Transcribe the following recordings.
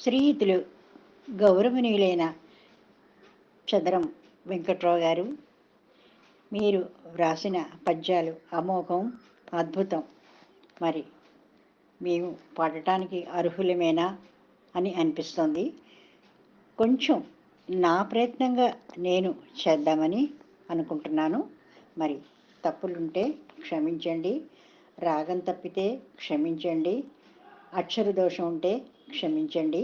శ్రీయుతులు గౌరవనీయులైన చదరం వెంకట్రావు గారు, మీరు వ్రాసిన పద్యాలు అమోఘం, అద్భుతం. మరి మేము పాడటానికి అర్హులమేనా అని అనిపిస్తోంది. కొంచెం నా ప్రయత్నంగా నేను చేద్దామని అనుకుంటున్నాను. మరి తప్పులుంటే క్షమించండి, రాగం తప్పితే క్షమించండి, అక్షర దోషం ఉంటే క్షమించండి.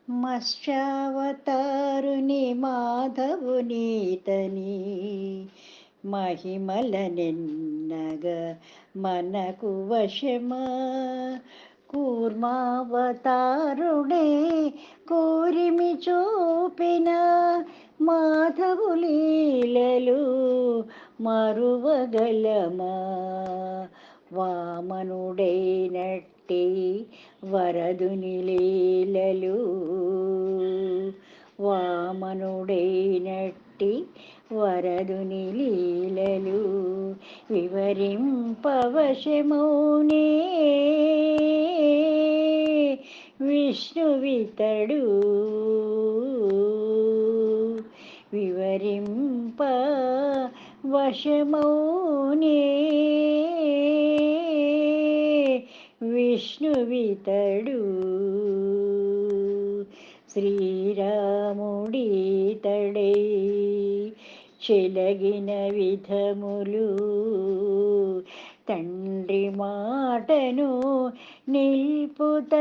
మత్స్యావతారుని మాధవునీతని మహిమల నిన్నగ మనకు వశమా, కూర్మావతారుడే కోరిమి చూపిన మాధవు లీలలు మరువగలమా, వామనుడైనట్టి వరదుని లీలలు, వామనుడైనట్టి వరదుని లీలలు వివరింపవశమౌనే విష్ణువితడు, వివరింప వశమౌనే విష్ణువితడు. శ్రీరాముడీతడై చెలగిన విధములు తండ్రి మాటను నిల్పుతనయుడితడు,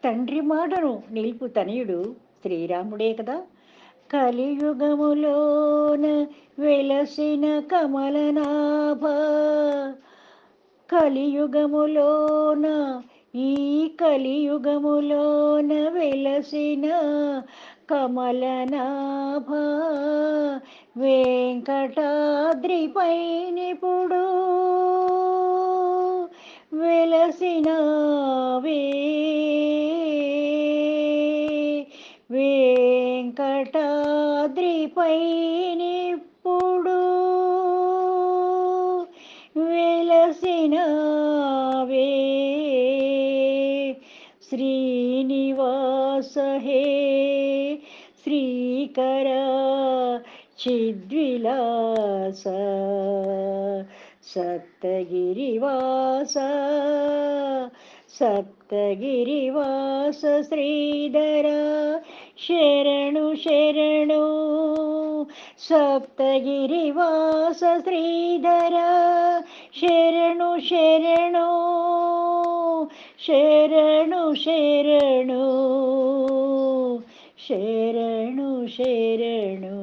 తండ్రి మాటను నిల్పుతనయుడు శ్రీరాముడే కదా. కలియుగములోన వెలసిన కమలనాభ, కలియుగములోన ఈ కలియుగములోన వెలసిన కమలనాభ, వెంకటాద్రిపైనిప్పుడు వెలసినావే, వెంకటాద్రిపైనిప్పుడు వెలసినావే. శ్రీనివాస హే శ్రీకర చిద్విలాస, సప్తగిరివాస సప్తగిరివాస శ్రీధర శరణు శరణు, సప్తగిరివాస శ్రీధర శరణు శరణు, శరణు శరణు, శరణు శరణు.